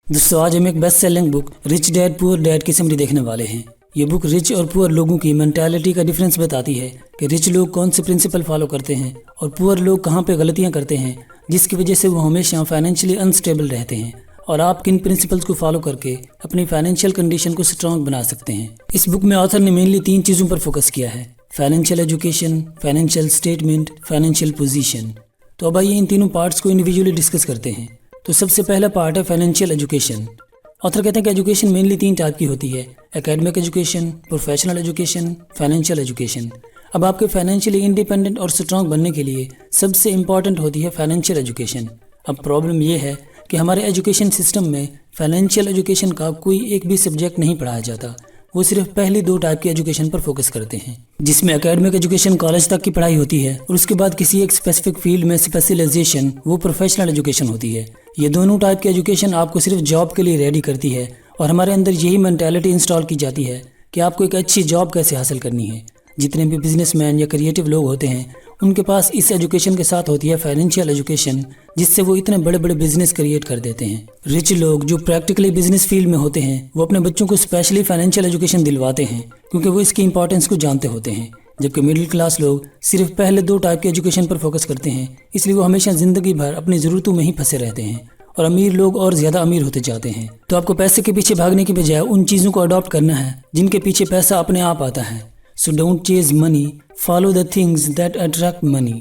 दोस्तों आज हम एक best selling book rich dad poor dad की समरी देखने वाले हैं। ये बुक रिच और पुअर लोगों की मेंटालिटी का डिफरेंस बताती है कि रिच लोग कौन से प्रिंसिपल फॉलो करते हैं और पुअर लोग कहाँ पे गलतियाँ करते हैं जिसकी वजह से वो हमेशा फाइनेंशियली अनस्टेबल रहते हैं और आप किन प्रिंसिपल्स को फॉलो करके अपनी फाइनेंशियल कंडीशन को स्ट्रांग बना सकते हैं। इस बुक में ऑथर ने मेनली 3 चीज़ों पर फोकस किया है: financial education, financial statement, financial position. तो अब आइए इन तीनों पार्ट्स को इंडिविजुअली डिस्कस करते हैं। तो सबसे पहला पार्ट है फाइनेंशियल एजुकेशन। ऑथर कहते हैं कि एजुकेशन मेनली 3 टाइप की होती है: academic education, professional education, financial education. अब आपके फाइनेंशियली इंडिपेंडेंट और स्ट्रांग बनने के लिए सबसे इंपॉर्टेंट होती है फाइनेंशियल एजुकेशन। अब प्रॉब्लम ये है कि हमारे एजुकेशन सिस्टम में फाइनेंशियल एजुकेशन का कोई एक भी सब्जेक्ट नहीं पढ़ाया जाता। वो सिर्फ पहली 2 टाइप की एजुकेशन पर फोकस करते हैं, जिसमें एकेडमिक एजुकेशन कॉलेज तक की पढ़ाई होती है और उसके बाद किसी एक स्पेसिफिक फील्ड में स्पेशलाइजेशन वो प्रोफेशनल एजुकेशन होती है। ये दोनों टाइप की एजुकेशन आपको सिर्फ जॉब के लिए रेडी करती है और हमारे अंदर यही मेंटालिटी इंस्टॉल की जाती है कि आपको एक अच्छी जॉब कैसे हासिल करनी है। जितने भी बिजनेसमैन या क्रिएटिव लोग होते हैं उनके पास इस एजुकेशन के साथ होती है फाइनेंशियल एजुकेशन, जिससे वो इतने बड़े बड़े बिजनेस क्रिएट कर देते हैं। रिच लोग जो प्रैक्टिकली बिजनेस फील्ड में होते हैं वो अपने बच्चों को स्पेशली फाइनेंशियल एजुकेशन दिलवाते हैं क्योंकि वो इसकी इंपॉर्टेंस को जानते होते हैं, जबकि मिडिल क्लास लोग सिर्फ पहले 2 टाइप के एजुकेशन पर फोकस करते हैं, इसलिए वो हमेशा जिंदगी भर अपनी ज़रूरतों में ही फंसे रहते हैं और अमीर लोग और ज़्यादा अमीर होते जाते हैं। तो आपको पैसे के पीछे भागने की बजाय उन चीज़ों को अडॉप्ट करना है जिनके पीछे पैसा अपने आप आता है। So don't chase money, follow the things that attract money.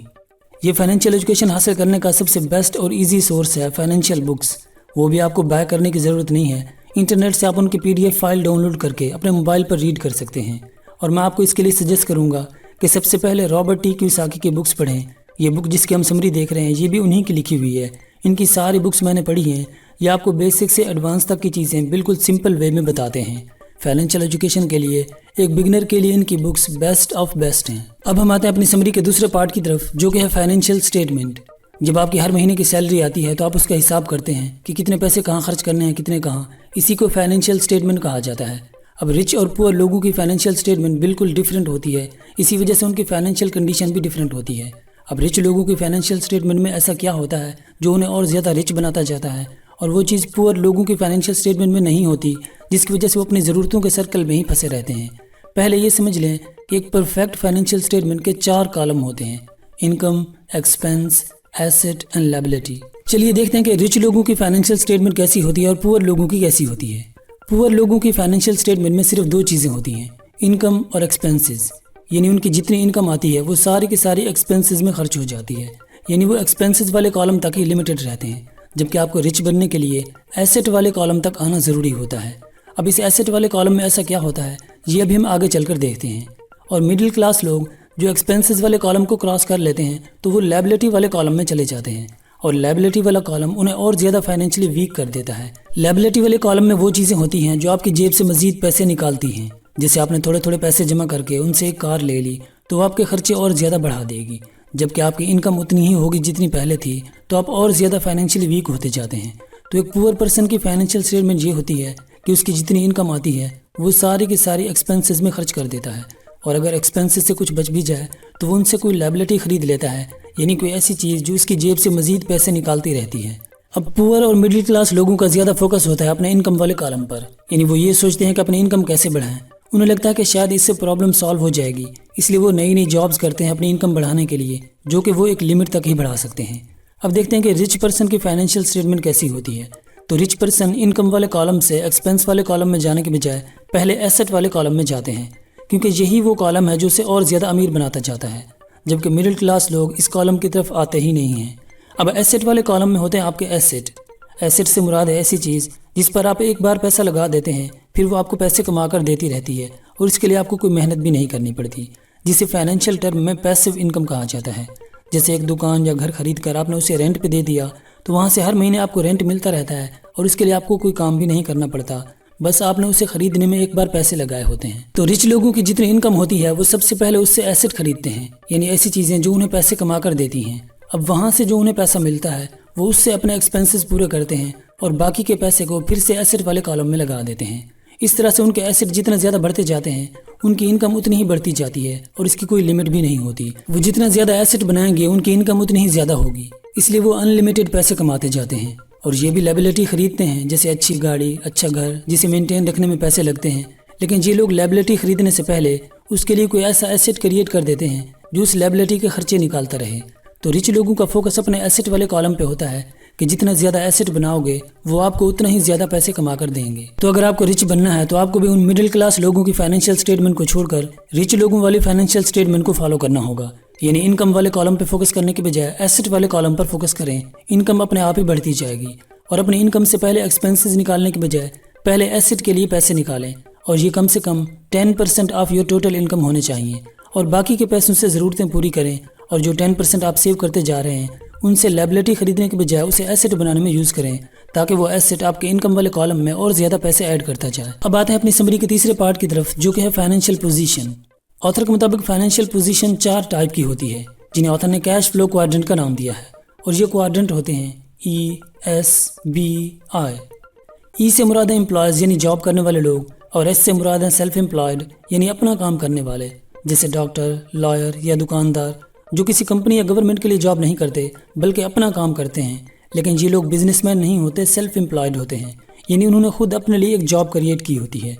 ये फाइनेंशियल एजुकेशन हासिल करने का सबसे बेस्ट और इजी सोर्स है फाइनेंशियल बुक्स। वो भी आपको बाय करने की ज़रूरत नहीं है, इंटरनेट से आप उनकी PDF फाइल डाउनलोड करके अपने मोबाइल पर रीड कर सकते हैं। और मैं आपको इसके लिए सजेस्ट करूँगा कि सबसे पहले रॉबर्ट टी कियोसाकी की बुक्स पढ़ें। ये बुक जिसकी हम समरी देख रहे हैं ये भी उन्हीं की लिखी हुई है। इनकी सारी बुक्स मैंने पढ़ी हैं। ये आपको बेसिक से एडवांस तक की चीज़ें बिल्कुल सिंपल वे में बताते हैं। फाइनेंशियल एजुकेशन के लिए एक बिगिनर के लिए इनकी बुक्स बेस्ट ऑफ बेस्ट हैं। अब हम आते हैं अपनी समरी के दूसरे पार्ट की तरफ, जो कि है फाइनेंशियल स्टेटमेंट। जब आपकी हर महीने की सैलरी आती है तो आप उसका हिसाब करते हैं कि कितने पैसे कहाँ खर्च करने हैं, कितने कहाँ। इसी को फाइनेंशियल स्टेटमेंट कहा जाता है। अब रिच और पुअर लोगों की फाइनेंशियल स्टेटमेंट बिल्कुल डिफरेंट होती है, इसी वजह से उनकी फाइनेंशियल कंडीशन भी डिफरेंट होती है। अब रिच लोगों की फाइनेंशियल स्टेटमेंट में ऐसा क्या होता है जो उन्हें और ज़्यादा रिच बनाता जाता है, और वो चीज़ पुअर लोगों की फाइनेंशियल स्टेटमेंट में नहीं होती, जिसकी वजह से वो अपनी ज़रूरतों के सर्कल में ही फंसे रहते हैं। पहले ये समझ लें कि एक परफेक्ट फाइनेंशियल स्टेटमेंट के 4 कॉलम होते हैं: income, expense, asset and liability. चलिए देखते हैं कि रिच लोगों की फाइनेंशियल स्टेटमेंट कैसी होती है और पुअर लोगों की कैसी होती है। पुअर लोगों की फाइनेंशियल स्टेटमेंट में सिर्फ 2 चीज़ें होती हैं: इनकम और एक्सपेंसेस। यानी उनकी जितनी इनकम आती है वो सारी की सारी एक्सपेंसेस में खर्च हो जाती है, यानी वो एक्सपेंसेस वाले कॉलम तक ही लिमिटेड रहते हैं। जबकि आपको रिच बनने के लिए एसेट वाले कॉलम तक आना ज़रूरी होता है। अब इस एसेट वाले कॉलम में ऐसा क्या होता है ये अभी हम आगे चलकर देखते हैं। और मिडिल क्लास लोग जो एक्सपेंसेस वाले कॉलम को क्रॉस कर लेते हैं तो वो लायबिलिटी वाले कॉलम में चले जाते हैं, और लायबिलिटी वाला कॉलम उन्हें और ज़्यादा फाइनेंशियली वीक कर देता है। लायबिलिटी वाले कॉलम में वो चीज़ें होती हैं जो आपकी जेब से मज़ीद पैसे निकालती हैं। जैसे आपने थोड़े थोड़े पैसे जमा करके उनसे एक कार ले ली तो आपके खर्चे और ज़्यादा बढ़ा देगी, जबकि आपकी इनकम उतनी ही होगी जितनी पहले थी, तो आप और ज़्यादा फाइनेंशियली वीक होते जाते हैं। तो एक पुअर पर्सन की फाइनेंशियल स्टेटमेंट ये होती है कि उसकी जितनी इनकम आती है वो सारी की सारी एक्सपेंसेस में खर्च कर देता है, और अगर एक्सपेंसेस से कुछ बच भी जाए तो वो उनसे कोई लायबिलिटी खरीद लेता है, यानी कोई ऐसी चीज़ जो उसकी जेब से मज़ीद पैसे निकालती रहती है। अब पुअर और मिडिल क्लास लोगों का ज़्यादा फोकस होता है अपने इनकम वाले कॉलम पर, यानी वो ये सोचते हैं कि अपनी इनकम कैसे बढ़ाएं। उन्हें लगता है कि शायद इससे प्रॉब्लम सॉल्व हो जाएगी, इसलिए वो नई नई जॉब्स करते हैं अपनी इनकम बढ़ाने के लिए, जो कि वो एक लिमिट तक ही बढ़ा सकते हैं। अब देखते हैं कि रिच पर्सन की फाइनेंशियल स्टेटमेंट कैसी होती है। तो रिच पर्सन इनकम वाले कॉलम से एक्सपेंस वाले कॉलम में जाने के बजाय पहले एसेट वाले कॉलम में जाते हैं, क्योंकि यही वो कॉलम है जो उसे और ज़्यादा अमीर बनाता जाता है, जबकि मिडिल क्लास लोग इस कॉलम की तरफ आते ही नहीं हैं। अब एसेट वाले कॉलम में होते हैं आपके एसेट। एसेट से मुराद है ऐसी चीज़ जिस पर आप एक बार पैसा लगा देते हैं, फिर वो आपको पैसे कमा कर देती रहती है और इसके लिए आपको कोई मेहनत भी नहीं करनी पड़ती, जिसे फाइनेंशियल टर्म में पैसिव इनकम कहा जाता है। जैसे एक दुकान या घर खरीद कर आपने उसे रेंट पे दे दिया तो वहाँ से हर महीने आपको रेंट मिलता रहता है और इसके लिए आपको कोई काम भी नहीं करना पड़ता, बस आपने उसे खरीदने में एक बार पैसे लगाए होते हैं। तो रिच लोगों की जितनी इनकम होती है वो सबसे पहले उससे एसेट खरीदते हैं, यानी ऐसी चीज़ें जो उन्हें पैसे कमा कर देती हैं। अब वहाँ से जो उन्हें पैसा मिलता है वो उससे अपने एक्सपेंसेस पूरे करते हैं और बाकी के पैसे को फिर से एसेट वाले कॉलम में लगा देते हैं। इस तरह से उनके एसेट जितना ज़्यादा बढ़ते जाते हैं उनकी इनकम उतनी ही बढ़ती जाती है और इसकी कोई लिमिट भी नहीं होती। वो जितना ज़्यादा एसेट बनाएंगे उनकी इनकम उतनी ही ज़्यादा होगी, इसलिए वो अनलिमिटेड पैसे कमाते जाते हैं और ये भी लायबिलिटी खरीदते हैं, जैसे अच्छी गाड़ी, अच्छा घर, जिसे मेंटेन रखने में पैसे लगते हैं। लेकिन ये लोग लायबिलिटी खरीदने से पहले उसके लिए कोई ऐसा एसेट क्रिएट कर देते हैं जो उस लायबिलिटी के खर्चे निकालता रहे। तो रिच लोगों का फोकस अपने एसेट वाले कॉलम पे होता है कि जितना ज़्यादा एसेट बनाओगे वो आपको उतना ही ज़्यादा पैसे कमा कर देंगे। तो अगर आपको रिच बनना है तो आपको भी उन मिडिल क्लास लोगों की फाइनेंशियल स्टेटमेंट को छोड़कर रिच लोगों वाली फाइनेंशियल स्टेटमेंट को फॉलो करना होगा। यानी इनकम वाले कॉलम पे फोकस करने के बजाय एसेट वाले कॉलम पर फोकस करें। इनकम अपने आप ही बढ़ती जाएगी। और अपनी इनकम से पहले एक्सपेंसेस निकालने के बजाय पहले एसेट के लिए पैसे निकालें, और ये कम से कम 10% ऑफ योर टोटल इनकम होने चाहिए। और बाकी के पैसों से ज़रूरतें पूरी करें, और जो 10% आप सेव करते जा रहे हैं उनसे लायबिलिटी खरीदने के बजाय उसे एसेट बनाने में यूज़ करें, ताकि वो एसेट आपके इनकम वाले कॉलम में और ज़्यादा पैसे ऐड करता जाए। अब आते हैं अपनी समरी के तीसरे पार्ट की तरफ, जो कि है फाइनेंशियल पोजीशन। ऑथर के मुताबिक फाइनेंशियल पोजीशन 4 टाइप की होती है, जिन्हें ऑथर ने कैश फ्लो क्वाड्रेंट का नाम दिया है। और ये क्वाड्रेंट होते हैं ESBI। ई से मुराद है एम्प्लॉयज़ यानी जॉब करने वाले लोग, और एस से मुराद है सेल्फ एम्प्लॉयड यानी अपना काम करने वाले, जैसे डॉक्टर, लॉयर या दुकानदार, जो किसी कंपनी या गवर्नमेंट के लिए जॉब नहीं करते बल्कि अपना काम करते हैं। लेकिन ये लोग बिजनेसमैन नहीं होते, सेल्फ एम्प्लॉयड होते हैं, यानी उन्होंने खुद अपने लिए एक जॉब क्रिएट की होती है।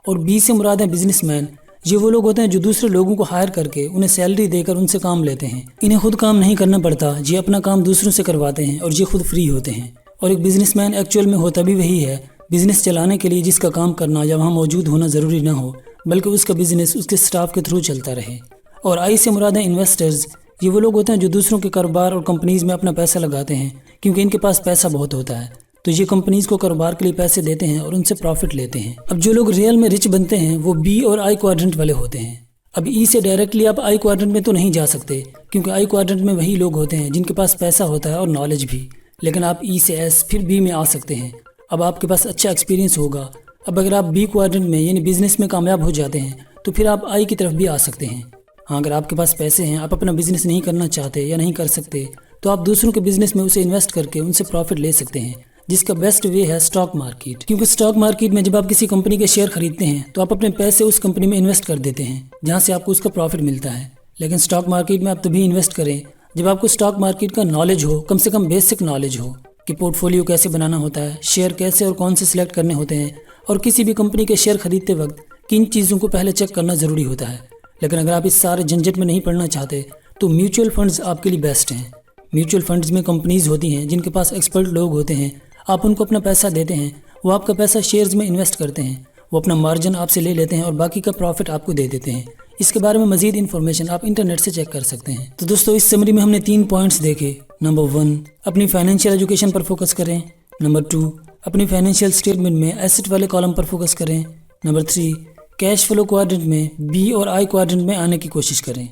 और बी से मुराद है बिजनेसमैन। ये वो लोग होते हैं जो दूसरे लोगों को हायर करके उन्हें सैलरी देकर उनसे काम लेते हैं। इन्हें खुद काम नहीं करना पड़ता, ये अपना काम दूसरों से करवाते हैं और ये खुद फ्री होते हैं। और एक बिजनेसमैन एक्चुअल में होता भी वही है, बिजनेस चलाने के लिए जिसका काम करना या वहाँ मौजूद होना ज़रूरी ना हो, बल्कि उसका बिजनेस उसके स्टाफ के थ्रू चलता रहे। और आई से मुराद है इन्वेस्टर्स। ये वो लोग होते हैं जो दूसरों के कारोबार और कंपनीज़ में अपना पैसा लगाते हैं, क्योंकि इनके पास पैसा बहुत होता है। तो ये कंपनीज़ को कारोबार के लिए पैसे देते हैं और उनसे प्रॉफिट लेते हैं। अब जो लोग रियल में रिच बनते हैं वो बी और आई क्वाड्रेंट वाले होते हैं। अब ई से डायरेक्टली आप आई क्वाड्रेंट में तो नहीं जा सकते, क्योंकि आई क्वाड्रेंट में वही लोग होते हैं जिनके पास पैसा होता है और नॉलेज भी। लेकिन आप ई से एस फिर बी में आ सकते हैं। अब आपके पास अच्छा एक्सपीरियंस होगा। अब अगर आप बी क्वाड्रेंट में यानी बिजनेस में कामयाब हो जाते हैं तो फिर आप आई की तरफ भी आ सकते हैं। हाँ, अगर आपके पास पैसे हैं, आप अपना बिजनेस नहीं करना चाहते या नहीं कर सकते, तो आप दूसरों के बिजनेस में उसे इन्वेस्ट करके उनसे प्रॉफिट ले सकते हैं, जिसका बेस्ट वे है स्टॉक मार्केट। क्योंकि स्टॉक मार्केट में जब आप किसी कंपनी के शेयर खरीदते हैं तो आप अपने पैसे उस कंपनी में इन्वेस्ट कर देते हैं, जहाँ से आपको उसका प्रॉफिट मिलता है। लेकिन स्टॉक मार्केट में आप तभी इन्वेस्ट करें जब आपको स्टॉक मार्केट का नॉलेज हो, कम से कम बेसिक नॉलेज हो कि पोर्टफोलियो कैसे बनाना होता है, शेयर कैसे और कौन से सिलेक्ट करने होते हैं, और किसी भी कंपनी के शेयर खरीदते वक्त किन चीज़ों को पहले चेक करना ज़रूरी होता है। लेकिन अगर आप इस सारे झंझट में नहीं पड़ना चाहते तो म्यूचुअल फंड्स आपके लिए बेस्ट हैं। म्यूचुअल फंड्स में कंपनीज होती हैं जिनके पास एक्सपर्ट लोग होते हैं। आप उनको अपना पैसा देते हैं, वो आपका पैसा शेयर्स में इन्वेस्ट करते हैं, वो अपना मार्जिन आपसे ले लेते हैं और बाकी का प्रॉफिट आपको दे देते हैं। इसके बारे में मजीद इन्फॉर्मेशन आप इंटरनेट से चेक कर सकते हैं। तो दोस्तों, इस समरी में हमने 3 पॉइंट्स देखे। नंबर 1, अपनी फाइनेंशियल एजुकेशन पर फोकस करें। नंबर 2, अपनी फाइनेंशियल स्टेटमेंट में एसेट वाले कॉलम पर फोकस करें। नंबर 3, कैश फ्लो क्वाड्रेंट में बी और आई क्वाड्रेंट में आने की कोशिश करें।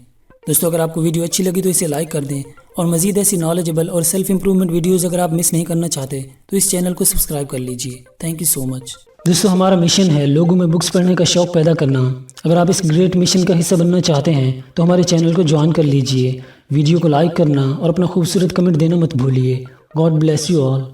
दोस्तों, अगर आपको वीडियो अच्छी लगी तो इसे लाइक कर दें, और मज़ीद ऐसी नॉलेजेबल और सेल्फ इंप्रूवमेंट वीडियोज़ अगर आप मिस नहीं करना चाहते तो इस चैनल को सब्सक्राइब कर लीजिए। Thank you so much. दोस्तों, हमारा मिशन है लोगों में बुक्स पढ़ने का शौक़ पैदा करना। अगर आप इस ग्रेट मिशन का हिस्सा बनना चाहते हैं तो हमारे चैनल को ज्वाइन कर लीजिए। वीडियो को लाइक करना और अपना खूबसूरत कमेंट देना मत भूलिए। God bless you all.